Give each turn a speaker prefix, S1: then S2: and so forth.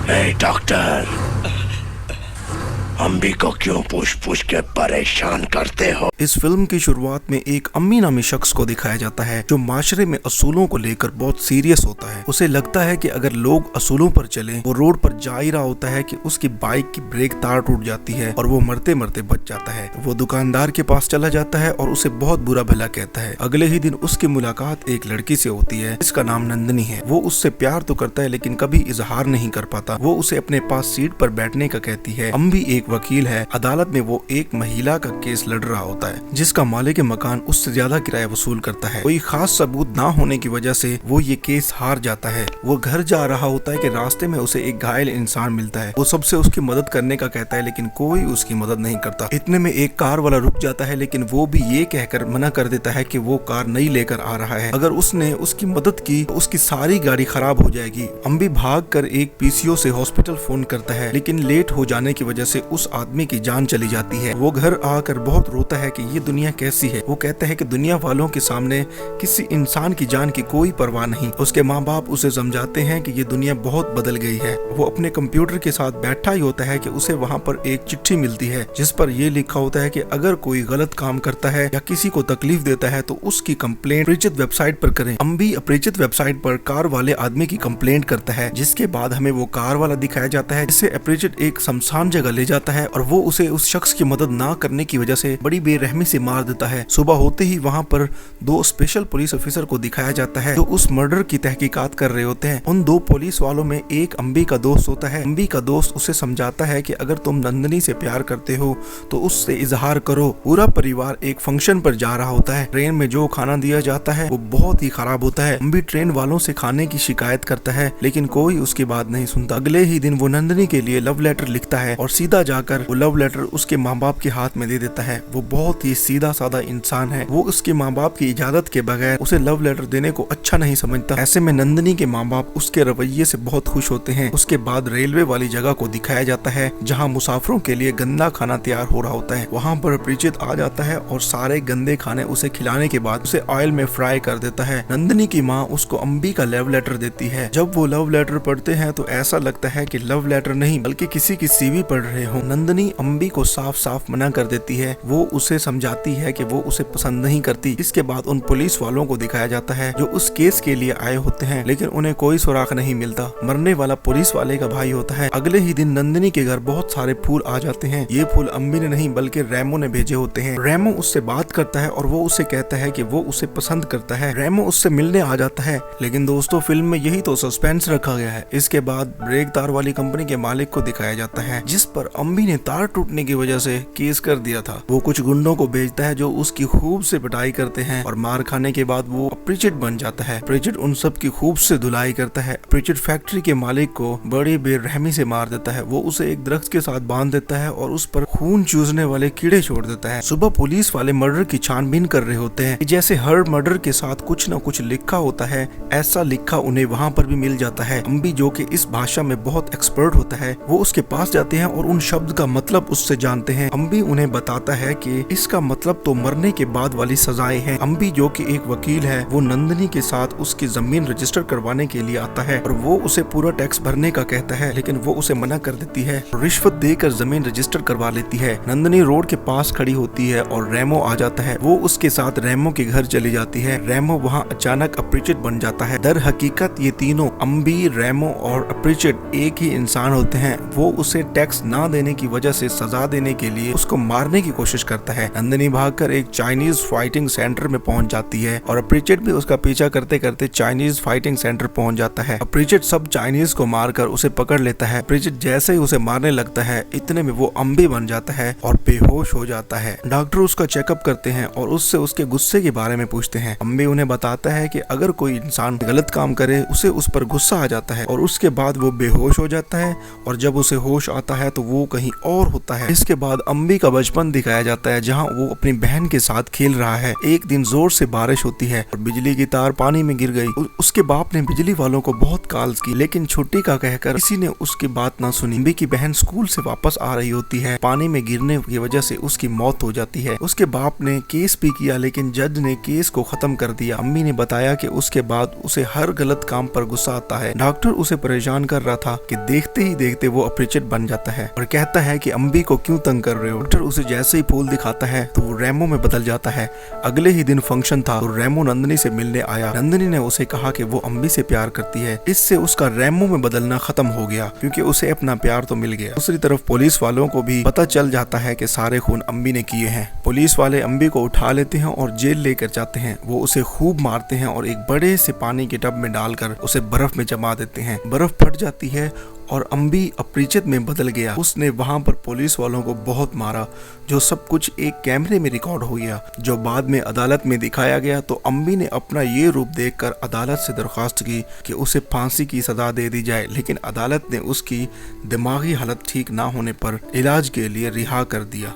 S1: ए doctor, अम्बी को क्यों पूछ पूछ के परेशान करते हो?
S2: इस फिल्म की शुरुआत में एक अम्मी नामी शख्स को दिखाया जाता है जो माशरे में असूलों को लेकर बहुत सीरियस होता है। उसे लगता है कि अगर लोग असूलों पर चले, वो रोड पर जा ही रहा होता है कि उसकी बाइक की ब्रेक तार टूट जाती है और वो मरते मरते बच जाता है। वो दुकानदार के पास चला जाता है और उसे बहुत बुरा भला कहता है। अगले ही दिन उसकी मुलाकात एक लड़की से होती है जिसका नाम नंदनी है। वो उससे प्यार तो करता है लेकिन कभी इजहार नहीं कर पाता। वो उसे अपने पास सीट पर बैठने का कहती है। अम्बी एक वकील है। अदालत में वो एक महिला का केस लड़ रहा होता है जिसका मालिक मकान उससे ज्यादा किराया वसूल करता है। कोई खास सबूत ना होने की वजह से वो ये केस हार जाता है। वो घर जा रहा होता है कि रास्ते में उसे एक घायल इंसान मिलता है। वो सबसे उसकी मदद करने का कहता है लेकिन कोई उसकी मदद नहीं करता। इतने में एक कार वाला रुक जाता है लेकिन वो भी ये कहकर मना कर देता है कि वो कार नई लेकर आ रहा है। अगर उसने उसकी मदद की तो उसकी सारी गाड़ी खराब हो जाएगी। अम्बी भाग कर एक पीसीओ से हॉस्पिटल फोन करता है लेकिन लेट हो जाने की वजह से उस आदमी की जान चली जाती है। वो घर आकर बहुत रोता है कि ये दुनिया कैसी है। वो कहता है कि दुनिया वालों के सामने किसी इंसान की जान की कोई परवाह नहीं। उसके माँ बाप उसे समझाते हैं कि ये दुनिया बहुत बदल गई है। वो अपने कंप्यूटर के साथ बैठा ही होता है कि उसे वहाँ पर एक चिट्ठी मिलती है जिस पर ये लिखा होता है कि अगर कोई गलत काम करता है या किसी को तकलीफ देता है तो उसकी कंप्लेंट अपरिचित वेबसाइट पर करें। अम्बी अपरिचित वेबसाइट पर कार वाले आदमी की कंप्लेंट करता है जिसके बाद हमें वो कार वाला दिखाया जाता है जिसे अपरिचित एक शमशान जगह ले जाता है और वो उसे उस शख्स की मदद ना करने की वजह से बड़ी बेरहमी से मार देता है। सुबह होते ही वहाँ पर दो स्पेशल पुलिस ऑफिसर को दिखाया जाता है जो उस मर्डर की तहकीकात कर रहे होते हैं। उन दो पुलिस वालों में एक अम्बी का दोस्त होता है। अम्बी का दोस्त उसे समझाता है कि अगर तुम नंदनी से प्यार करते हो तो उससे इजहार करो। पूरा परिवार एक फंक्शन पर जा रहा होता है। ट्रेन में जो खाना दिया जाता है वो बहुत ही खराब होता है। अम्बी ट्रेन वालों से खाने की शिकायत करता है लेकिन कोई उसकी बात नहीं सुनता। अगले ही दिन वो नंदनी के लिए लव लेटर लिखता है और सीधा जाकर वो लव लेटर उसके माँ बाप के हाथ में दे देता है। वो बहुत ही सीधा साधा इंसान है। वो उसके माँ बाप की इजाजत के बगैर उसे लव लेटर देने को अच्छा नहीं समझता। ऐसे में नंदनी के माँ बाप उसके रवैये से बहुत खुश होते हैं। उसके बाद रेलवे वाली जगह को दिखाया जाता है जहाँ मुसाफिरों के लिए गंदा खाना तैयार हो रहा होता है। वहाँ पर अपरिचित आ जाता है और सारे गंदे खाने उसे खिलाने के बाद उसे ऑयल में फ्राई कर देता है। नंदनी की माँ उसको अम्बी का लव लेटर देती है। जब वो लव लेटर पढ़ते हैं तो ऐसा लगता है कि लव लेटर नहीं बल्कि किसी की सीवी पढ़ रहे हो। नंदनी अम्बी को साफ साफ मना कर देती है। वो उसे समझाती है कि वो उसे पसंद नहीं करती। इसके बाद उन पुलिस वालों को दिखाया जाता है जो उस केस के लिए आए होते हैं लेकिन उन्हें कोई सुराग नहीं मिलता। मरने वाला पुलिस वाले का भाई होता है। अगले ही दिन नंदनी के घर बहुत सारे फूल आ जाते हैं। ये फूल अम्बी ने नहीं बल्कि रेमो ने भेजे होते हैं। रेमो उससे बात करता है और वो उसे कहता है कि वो उसे पसंद करता है। रेमो उससे मिलने आ जाता है लेकिन दोस्तों फिल्म में यही तो सस्पेंस रखा गया है। इसके बाद ब्रेक तार वाली कंपनी के मालिक को दिखाया जाता है जिस पर अम्बी ने तार टूटने की वजह से केस कर दिया था। वो कुछ गुंडों को भेजता है जो उसकी खूब से पिटाई करते हैं और मार खाने के बाद वो अपरिचित बन जाता है। अपरिचित उन सब की खूब से धुलाई करता है। अपरिचित फैक्ट्री के मालिक को बड़ी बेरहमी से मार देता है। वो उसे एक दरख्त के साथ बांध देता है और उस पर खून चूसने वाले कीड़े छोड़ देता है। सुबह पुलिस वाले मर्डर की छानबीन कर रहे होते हैं। जैसे हर मर्डर के साथ कुछ न कुछ लिखा होता है ऐसा लिखा उन्हें वहाँ पर भी मिल जाता है। अम्बी जो कि इस भाषा में बहुत एक्सपर्ट होता है वो उसके पास जाते हैं और उन शब्द का मतलब उससे जानते हैं। अम्बी उन्हें बताता है कि इसका मतलब तो मरने के बाद वाली सजाएं हैं। अम्बी जो कि एक वकील है वो नंदनी के साथ उसकी जमीन रजिस्टर करवाने के लिए आता है और वो उसे पूरा टैक्स भरने का कहता है लेकिन वो उसे मना कर देती है। रिश्वत देकर जमीन रजिस्टर करवा लेती है। नंदनी रोड के पास खड़ी होती है और रेमो आ जाता है। वो उसके साथ रेमो के घर चली जाती है। रेमो वहाँ अचानक अपरिचित बन जाता है। दर हकीकत ये तीनों अम्बी, रेमो और अपरिचित एक ही इंसान होते हैं। वो उसे टैक्स ना देने की वजह से सजा देने के लिए उसको मारने की कोशिश करता है। नंदनी भागकर एक चाइनीज फाइटिंग सेंटर में पहुंच जाती है और अपरिचित भी उसका पीछा करते करते चाइनीज फाइटिंग सेंटर पहुंच जाता है। अपरिचित सब चाइनीज को मारकर उसे पकड़ लेता है। अपरिचित जैसे ही उसे मारने लगता है इतने में वो अम्बी बन जाता है और बेहोश हो जाता है। डॉक्टर उसका चेकअप करते हैं और उससे उसके गुस्से के बारे में पूछते हैं। अम्बी उन्हें बताता है कि अगर कोई इंसान गलत काम करे उसे उस पर गुस्सा आ जाता है और उसके बाद वो बेहोश हो जाता है और जब उसे होश आता है तो वो कहीं कहीं और होता है। इसके बाद अम्बी का बचपन दिखाया जाता है जहाँ वो अपनी बहन के साथ खेल रहा है। एक दिन जोर से बारिश होती है और बिजली की तार पानी में गिर गई। उसके बाप ने बिजली वालों को बहुत कॉल्स की, लेकिन छुट्टी का कहकर किसी ने उसकी बात ना सुनी। अम्बी की बहन स्कूल से वापस आ रही होती है, पानी में गिरने की वजह से उसकी मौत हो जाती है। उसके बाप ने केस भी किया, लेकिन जज ने केस को खत्म कर दिया। अम्मी ने बताया कि उसके बाद उसे हर गलत काम पर गुस्सा आता है। डॉक्टर उसे परेशान कर रहा था कि देखते ही देखते वो अपरिचित बन जाता है और कहता है कि अम्बी को क्यों तंग कर रहे हो। डॉक्टर उसे जैसे ही फूल दिखाता है तो वो रेमो में बदल जाता है। अगले ही दिन फंक्शन था तो रेमो नंदिनी से मिलने आया। नंदिनी ने उसे कहा कि वो अम्बी से प्यार करती है। इससे उसका रेमो में बदलना खत्म हो गया क्योंकि उसे अपना प्यार तो मिल गया। दूसरी तरफ पुलिस वालों को भी पता चल जाता है कि सारे खून अम्बी ने किए हैं। पुलिस वाले अम्बी को उठा लेते हैं और जेल लेकर जाते हैं। वो उसे खूब मारते हैं और एक बड़े से पानी के टब में डालकर उसे बर्फ में जमा देते हैं। बर्फ फट जाती है और अम्बी अपरिचित में बदल गया। उसने वहां पर पुलिस वालों को बहुत मारा, जो सब कुछ एक कैमरे में रिकॉर्ड हो गया, जो बाद में अदालत में दिखाया गया। तो अम्बी ने अपना ये रूप देखकर अदालत से दरख्वास्त की कि उसे फांसी की सजा दे दी जाए, लेकिन अदालत ने उसकी दिमागी हालत ठीक ना होने पर इलाज के लिए रिहा कर दिया।